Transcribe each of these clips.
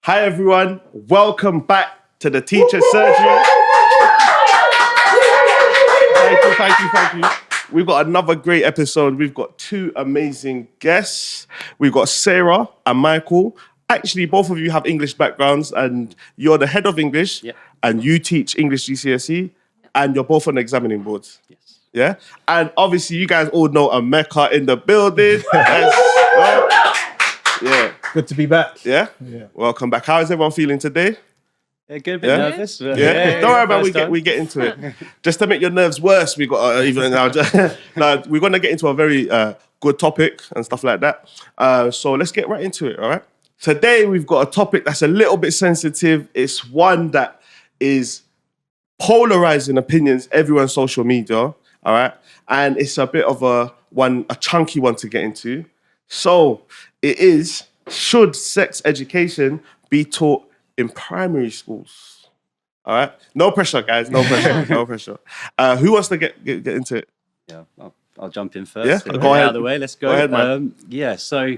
Hi everyone, welcome back to the Teacher Surgery. Thank you. We've got another great episode. We've got two amazing guests. We've got Sarah and Michael. Actually, both of you have English backgrounds and you're the head of English and you teach English GCSE and you're both on the examining boards. Yes. Yeah? And obviously you guys all know Emeka in the building. Yeah. Good to be back. Yeah? Welcome back. How is everyone feeling today? Yeah, good, a bit nervous. Don't worry about it. We get into it. Just to make your nerves worse, we got even now. Now we're gonna get into a very good topic and stuff like that. So let's get right into it. All right. Today we've got a topic that's a little bit sensitive. It's one that is polarizing opinions everywhere on social media. All right, and it's a bit of a chunky one to get into. So it is: should sex education be taught in primary schools? All right. No pressure, guys. No pressure. No pressure. Who wants to get into it? Yeah, I'll jump in first. Yeah, go ahead. Out of the way. Let's go. Go ahead, man. So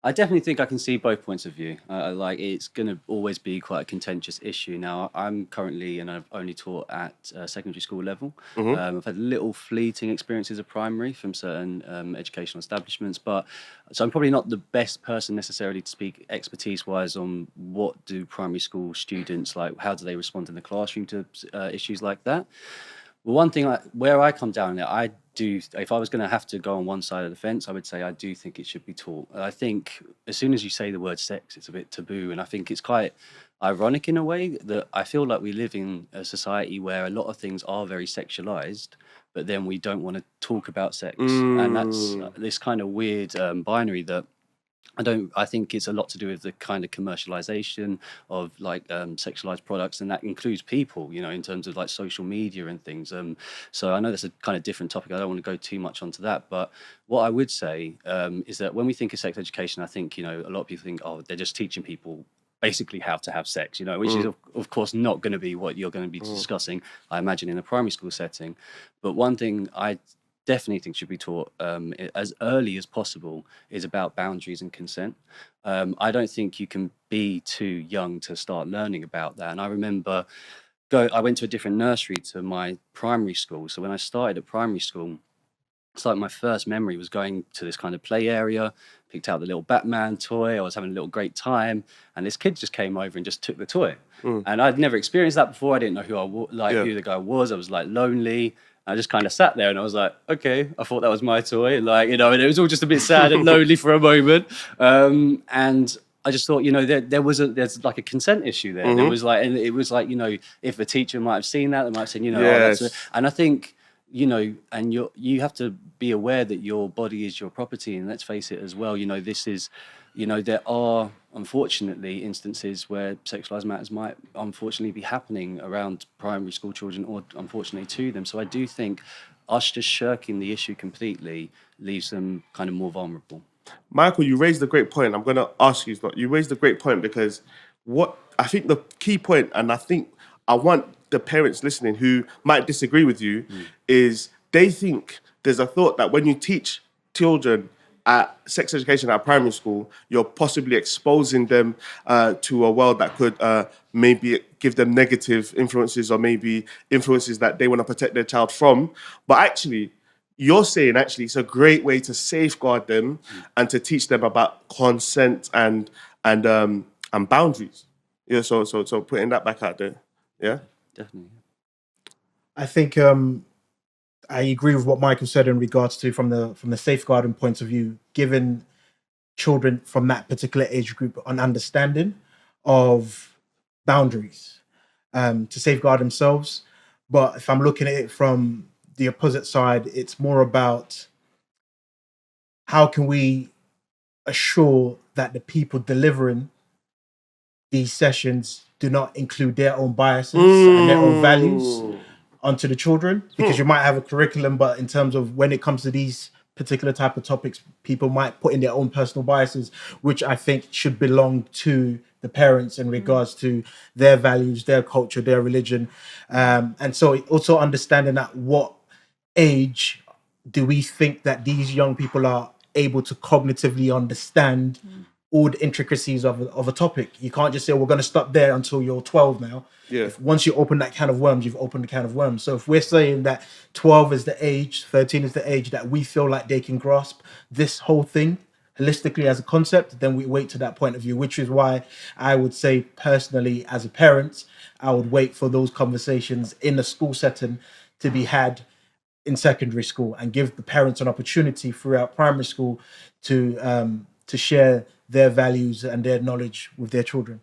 I definitely think I can see both points of view. Like it's going to always be quite a contentious issue. Now, I'm currently, and I've only taught at secondary school level. I've had little fleeting experiences of primary from certain educational establishments, so I'm probably not the best person necessarily to speak expertise-wise on what do primary school students, like how do they respond in the classroom to issues like that. Well, one thing where I come down there, I do, if I was going to have to go on one side of the fence, I would say I do think it should be taught. I think as soon as you say the word sex, it's a bit taboo. And I think it's quite ironic in a way that I feel like we live in a society where a lot of things are very sexualized, but then we don't want to talk about sex. And that's this kind of weird binary that I think it's a lot to do with the kind of commercialization of like sexualized products, and that includes people, you know, in terms of like social media and things. So I know that's a kind of different topic. I don't want to go too much onto that, but what I would say is that when we think of sex education, I think, you know, a lot of people think, oh, they're just teaching people basically how to have sex, you know, which is of course not going to be what you're going to be discussing, I imagine, in a primary school setting. But one thing I definitely think should be taught as early as possible is about boundaries and consent. I don't think you can be too young to start learning about that. And I remember I went to a different nursery to my primary school. So when I started at primary school, it's like my first memory was going to this kind of play area, picked out the little Batman toy. I was having a little great time, and this kid just came over and just took the toy. And I'd never experienced that before. I didn't know who the guy was. I was like lonely. I just kind of sat there and I was like, okay, I thought that was my toy. Like, you know, and it was all just a bit sad and lonely for a moment. And I just thought, you know, there's like a consent issue there. There was like, and it was like, you know, if a teacher might have seen that, they might have said, you know, and I think, you know, and you have to be aware that your body is your property. And let's face it as well, you know, this is, you know, there are unfortunately instances where sexualized matters might unfortunately be happening around primary school children, or unfortunately to them. So I do think us just shirking the issue completely leaves them kind of more vulnerable. Michael, you raised a great point. I'm going to ask you, you raised a great point, because what I think the key point, and I think I want the parents listening who might disagree with you, is they think there's a thought that when you teach children at sex education at primary school, you're possibly exposing them to a world that could maybe give them negative influences, or maybe influences that they want to protect their child from. But actually, you're saying actually it's a great way to safeguard them and to teach them about consent and boundaries. Yeah, so putting that back out there. Yeah, definitely. I think I agree with what Michael said in regards to from the safeguarding point of view, giving children from that particular age group an understanding of boundaries to safeguard themselves. But if I'm looking at it from the opposite side, it's more about how can we assure that the people delivering these sessions do not include their own biases and their own values onto the children, because you might have a curriculum, but in terms of when it comes to these particular type of topics, people might put in their own personal biases, which I think should belong to the parents in regards to their values, their culture, their religion. And so also understanding at what age do we think that these young people are able to cognitively understand all the intricacies of a topic. You can't just say, we're going to stop there until you're 12 now. Yeah. Once you open that can of worms, you've opened the can of worms. So if we're saying that 12 is the age, 13 is the age that we feel like they can grasp this whole thing holistically as a concept, then we wait to that point of view, which is why I would say personally, as a parent, I would wait for those conversations in a school setting to be had in secondary school, and give the parents an opportunity throughout primary school to share their values and their knowledge with their children.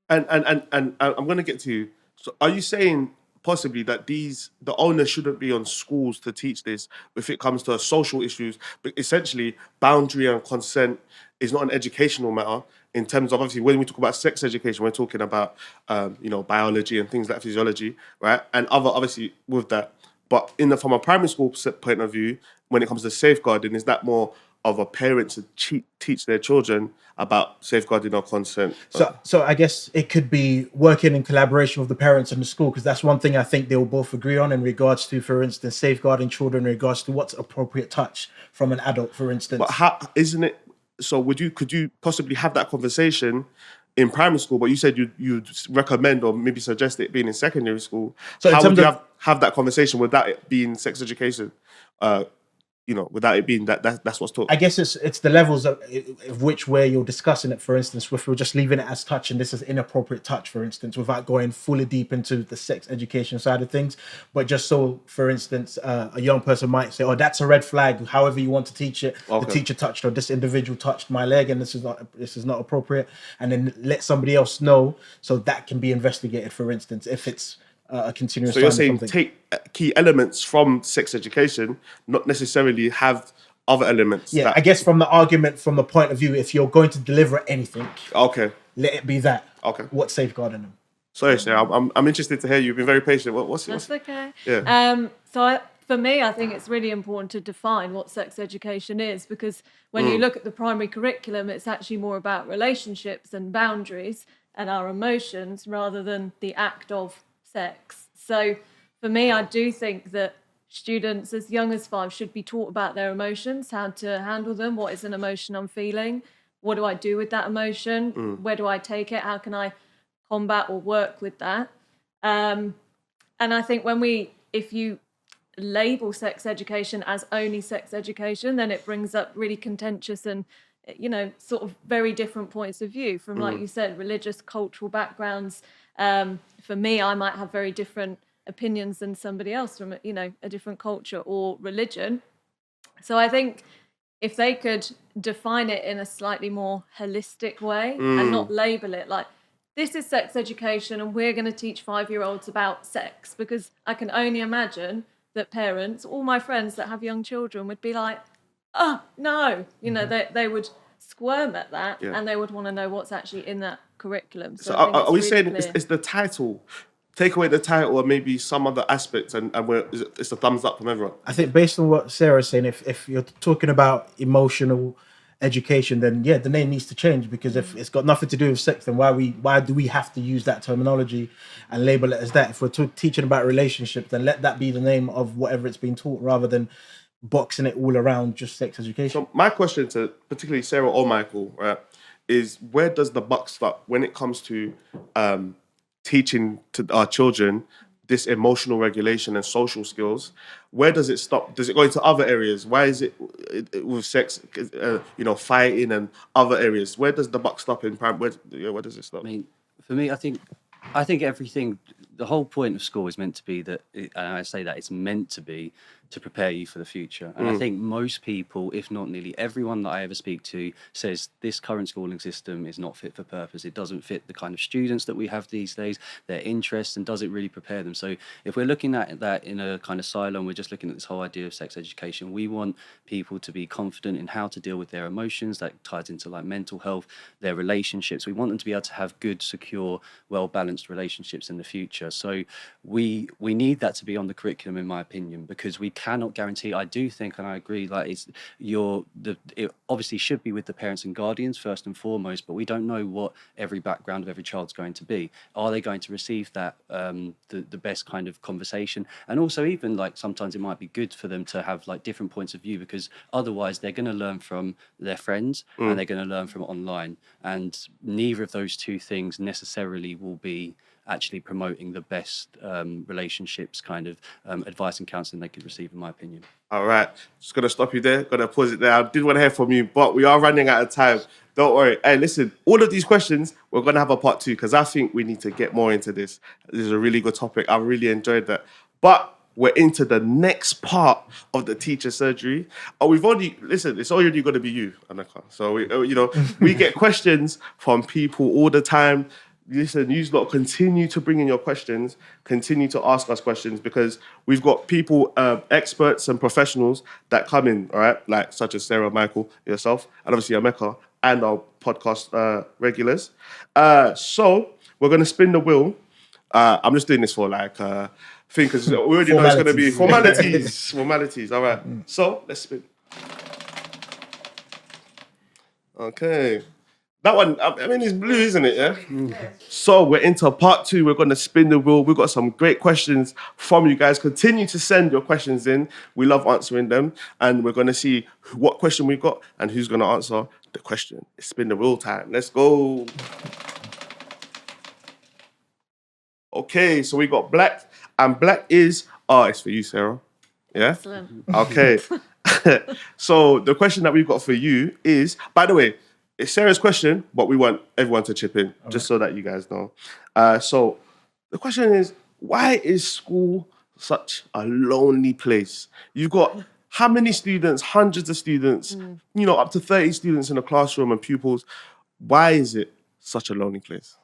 And I'm going to get to you. So are you saying possibly that the onus shouldn't be on schools to teach this if it comes to social issues, but essentially boundary and consent is not an educational matter in terms of, obviously, when we talk about sex education, we're talking about, biology and things like physiology, right? And obviously with that, but from a primary school point of view, when it comes to safeguarding, is that more of a parent to teach their children about safeguarding or consent? So I guess it could be working in collaboration with the parents and the school, because that's one thing I think they will both agree on in regards to, for instance, safeguarding children in regards to what's appropriate touch from an adult, for instance. But how isn't it? So could you possibly have that conversation in primary school? But you said you'd recommend or maybe suggest it being in secondary school. So how would you have that conversation without it being sex education? Without it being that's what's taught. I guess it's the levels of which way you're discussing it. For instance, if we're just leaving it as touch and this is inappropriate touch, for instance, without going fully deep into the sex education side of things, but just so, for instance, a young person might say, "Oh, that's a red flag." However you want to teach it, okay. The teacher touched, or this individual touched my leg, and this is not appropriate, and then let somebody else know so that can be investigated. For instance, if it's a continuous. So you're saying take key elements from sex education, not necessarily have other elements. Yeah, I guess from the argument, from the point of view, if you're going to deliver anything, okay, let it be that. Okay. What's safeguarding them? Sorry, Sarah, I'm interested to hear you. You've been very patient. That's okay. Yeah. For me, I think it's really important to define what sex education is, because when you look at the primary curriculum, it's actually more about relationships and boundaries and our emotions rather than the act of sex. So for me, I do think that students as young as 5 should be taught about their emotions, how to handle them, what is an emotion I'm feeling, what do I do with that emotion, where do I take it, how can I combat or work with that. And I think if you label sex education as only sex education, then it brings up really contentious and sort of very different points of view from, like you said, religious, cultural backgrounds. For me, I might have very different opinions than somebody else from a different culture or religion. So I think if they could define it in a slightly more holistic way and not label it like, this is sex education and we're going to teach 5-year-olds about sex, because I can only imagine that parents, all my friends that have young children, would be like, oh, no, they would squirm at that, and they would want to know what's actually in that curriculum. So are we saying it's the title? Take away the title or maybe some other aspects and it's a thumbs up from everyone? I think based on what Sarah's saying, if you're talking about emotional education, then yeah, the name needs to change, because if it's got nothing to do with sex, then why do we have to use that terminology and label it as that? If we're teaching about relationships, then let that be the name of whatever it's being taught, rather than boxing it all around just sex education. So my question to particularly Sarah or Michael, right, is where does the buck stop when it comes to teaching to our children this emotional regulation and social skills? Where does it stop? Does it go into other areas? Why is it with sex, fighting and other areas? Where does the buck stop in prime? Where does it stop? I mean, for me, I think everything. The whole point of school is meant to be that, and I say that it's meant to be to prepare you for the future. And I think most people, if not nearly everyone that I ever speak to, says this current schooling system is not fit for purpose. It doesn't fit the kind of students that we have these days, their interests, and doesn't really prepare them. So if we're looking at that in a kind of silo, and we're just looking at this whole idea of sex education, we want people to be confident in how to deal with their emotions. That ties into like mental health, their relationships. We want them to be able to have good, secure, well-balanced relationships in the future. So we need that to be on the curriculum, in my opinion, because we cannot guarantee. I do think, and I agree, like it obviously should be with the parents and guardians first and foremost, but we don't know what every background of every child's going to be. Are they going to receive that the best kind of conversation? And also, even like sometimes it might be good for them to have like different points of view, because otherwise they're going to learn from their friends and they're going to learn from online, and neither of those two things necessarily will be actually promoting the best relationships kind of advice and counselling they could receive, in my opinion. All right, just gonna stop you there. Gonna pause it there. I did want to hear from you, but we are running out of time. Don't worry. Hey, listen, all of these questions we're gonna have a part 2, because I think we need to get more into this. This is a really good topic. I really enjoyed that. But we're into the next part of the teacher surgery. We've already it's already going to be you, Emeka. So we get questions from people all the time. Listen, you lot continue to bring in your questions, continue to ask us questions, because we've got people, experts and professionals that come in, all right, like such as Sarah, Michael, yourself, and obviously Emeka, and our podcast regulars. So we're going to spin the wheel. I'm just doing this for like thing, because we already know it's going to be formalities. All right. So let's spin. Okay. That one, I mean, it's blue, isn't it? Yeah. So we're into part 2. We're going to spin the wheel. We've got some great questions from you guys. Continue to send your questions in. We love answering them. And we're going to see what question we've got and who's going to answer the question. It's spin the wheel time. Let's go. Okay, so we got black. And black is, it's for you, Sarah. Yeah? Excellent. Okay. So the question that we've got for you is, by the way, it's Sarah's question, but we want everyone to chip in, just so that you guys know. So the question is, why is school such a lonely place? You've got how many students, hundreds of students, up to 30 students in a classroom and pupils. Why is it such a lonely place?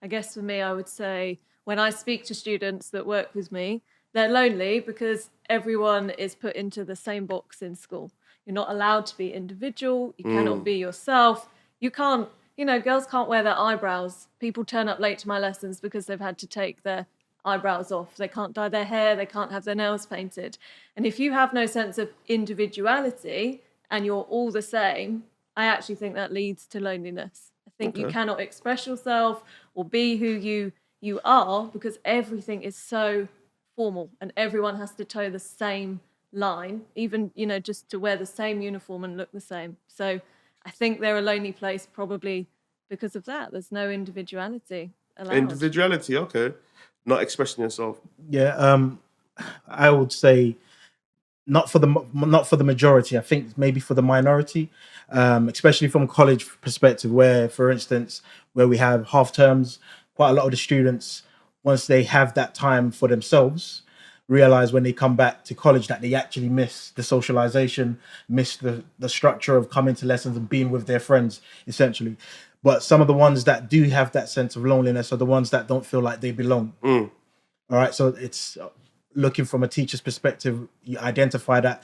I guess for me, I would say when I speak to students that work with me, they're lonely because everyone is put into the same box in school. You're not allowed to be individual. You cannot be yourself. You can't, girls can't wear their eyebrows. People turn up late to my lessons because they've had to take their eyebrows off. They can't dye their hair. They can't have their nails painted. And if you have no sense of individuality and you're all the same, I actually think that leads to loneliness. I think you cannot express yourself or be who you are because everything is so formal and everyone has to toe the same line, even just to wear the same uniform and look the same. So I think they're a lonely place probably because of that. There's no individuality allowed. Individuality, okay. Not expressing yourself. Yeah, I would say not for the majority. I think maybe for the minority, especially from college perspective, where, for instance, where we have half terms, quite a lot of the students, once they have that time for themselves, realize when they come back to college that they actually miss the socialization, miss the structure of coming to lessons and being with their friends, essentially. But some of the ones that do have that sense of loneliness are the ones that don't feel like they belong. All right, so it's looking from a teacher's perspective, you identify that.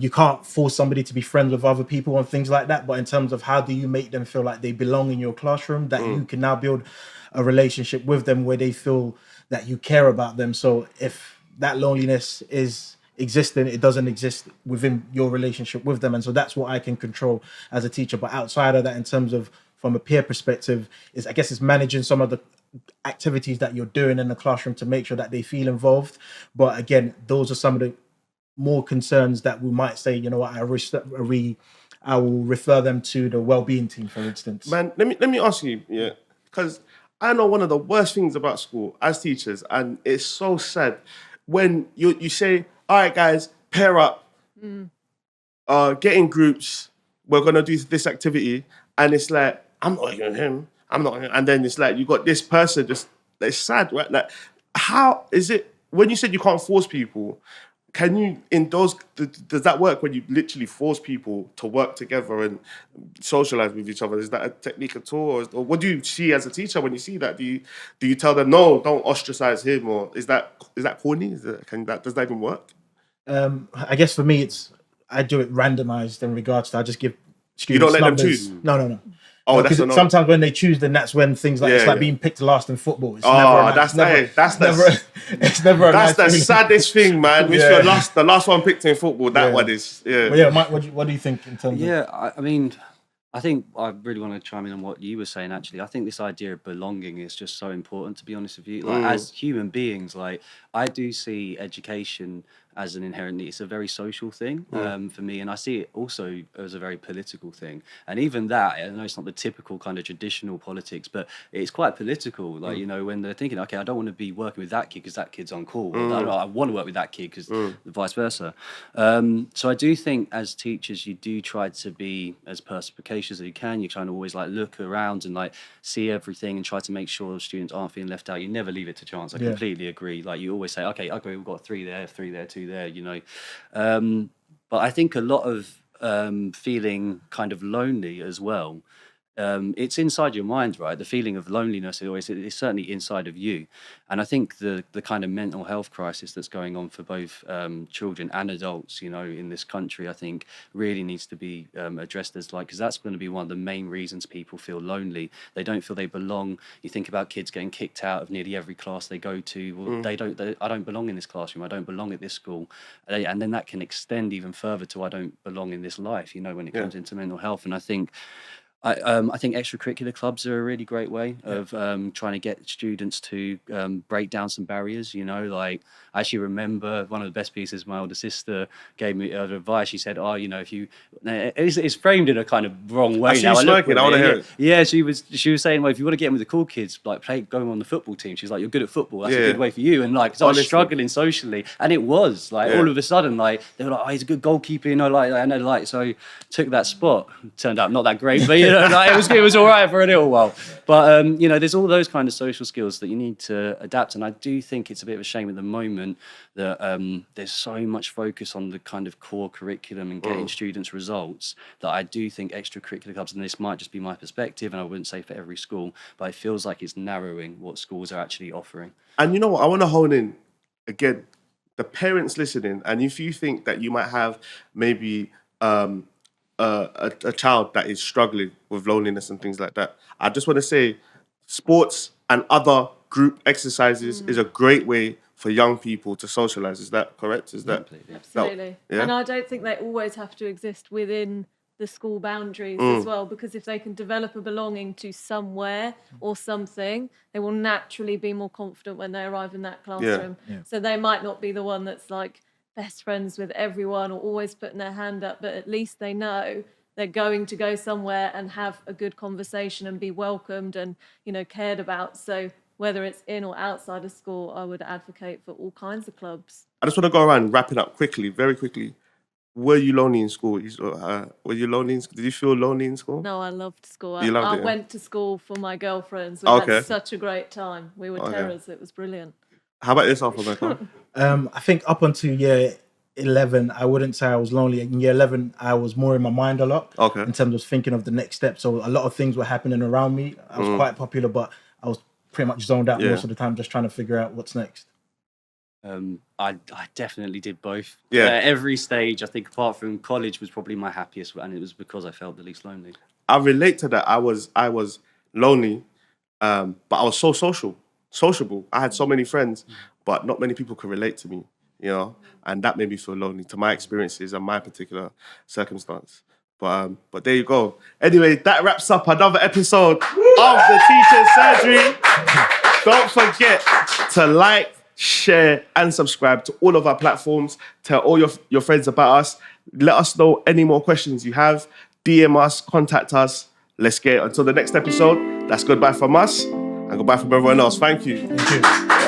You can't force somebody to be friends with other people and things like that, but in terms of how do you make them feel like they belong in your classroom, that you can now build a relationship with them where they feel that you care about them. So if that loneliness is existing, it doesn't exist within your relationship with them. And so that's what I can control as a teacher. But outside of that, in terms of from a peer perspective, is I guess it's managing some of the activities that you're doing in the classroom to make sure that they feel involved. But again, those are some of the more concerns that we might say, I will refer them to the well-being team, for instance. Man, let me ask you, because I know one of the worst things about school as teachers, and it's so sad, when you say, all right, guys, pair up, get in groups, we're going to do this activity, and it's like, I'm not even him, and then it's like, you got this person, just, it's sad, right? Like, how is it, when you said you can't force people, can you, does that work when you literally force people to work together and socialize with each other? Is that a technique at all? Or what do you see as a teacher when you see that? Do you tell them, no, don't ostracize him? Or is that corny? Does that even work? I guess for me, I do it randomized in regards to, I just give students You don't let numbers. them choose? No. Oh, that's Because another. sometimes when they choose, then that's when things like it's like being picked last in football. It's That's never a nice the feeling. saddest thing, man. Which Yeah. the last one picked in football. That Yeah. one is But yeah, Mike, what do you think in terms of? Yeah, I mean, I think I really want to chime in on what you were saying. Actually, I think this idea of belonging is just so important. To be honest with you, like as human beings, like I do see education as an inherently, it's a very social thing for me, and I see it also as a very political thing. And even that, I know it's not the typical kind of traditional politics, but it's quite political. Like you know, when they're thinking, okay, I don't want to be working with that kid because that kid's uncool. Or, I want to work with that kid because vice versa. So I do think as teachers, you do try to be as perspicacious as you can. You're trying to always like look around and like see everything and try to make sure students aren't feeling left out. You never leave it to chance. I completely agree. Like you always say, okay, we've got 3 there, 2 there, you know. But I think a lot of feeling kind of lonely as well. It's inside your mind, right? The feeling of loneliness is certainly inside of you. And I think the kind of mental health crisis that's going on for both children and adults, you know, in this country, I think really needs to be addressed as like, because that's going to be one of the main reasons people feel lonely. They don't feel they belong. You think about kids getting kicked out of nearly every class they go to. Well, I don't belong in this classroom. I don't belong at this school. And then that can extend even further to I don't belong in this life, you know, when it comes into mental health. And I think extracurricular clubs are a really great way of trying to get students to break down some barriers. You know, like I actually remember one of the best pieces my older sister gave me advice. She said, "Oh, you know, if you," it's framed in a kind of wrong way. I want to hear it. Yeah, she was saying, well, if you want to get in with the cool kids, like go on the football team. She's like, you're good at football. That's a good way for you. And like, 'cause I was struggling socially, and it was like all of a sudden, like they were like, oh, he's a good goalkeeper, you know, like I know, like so took that spot. Turned out not that great, but you know, like, it was all right for a little while. But you know, there's all those kind of social skills that you need to adapt, and I do think it's a bit of a shame at the moment that there's so much focus on the kind of core curriculum and getting students results that I do think extracurricular clubs, and this might just be my perspective, and I wouldn't say for every school, but it feels like it's narrowing what schools are actually offering. And you know what? I want to hone in again, the parents listening, and if you think that you might have maybe a child that is struggling with loneliness and things like that, I just want to say sports and other group exercises is a great way for young people to socialize. Is that correct? Is that absolutely? Yeah? And I don't think they always have to exist within the school boundaries as well, because if they can develop a belonging to somewhere or something, they will naturally be more confident when they arrive in that classroom. So they might not be the one that's like best friends with everyone or always putting their hand up, but at least they know they're going to go somewhere and have a good conversation and be welcomed and, you know, cared about. So whether it's in or outside of school, I would advocate for all kinds of clubs. I just want to go around wrapping up quickly, very quickly. Were you lonely in school? Were you lonely? Did you feel lonely in school? No, I loved school. You loved I it, went to school for my girlfriends. We had such a great time. We were terrors. It was brilliant. How about yourself, Emeka? I think up until year 11, I wouldn't say I was lonely. In year 11, I was more in my mind a lot in terms of thinking of the next step. So a lot of things were happening around me. I was quite popular, but I was pretty much zoned out most of the time, just trying to figure out what's next. I definitely did both. Every stage, I think, apart from college, was probably my happiest, and it was because I felt the least lonely. I relate to that. I was lonely, but I was so sociable. I had so many friends, but not many people could relate to me, you know, and that made me feel lonely to my experiences and my particular circumstance. But there you go. Anyway, that wraps up another episode of the Teacher's Surgery. Don't forget to like, share, and subscribe to all of our platforms. Tell all your friends about us. Let us know any more questions you have. DM us, contact us. Let's get it. Until the next episode, that's goodbye from us and goodbye from everyone else. Thank you. Thank you.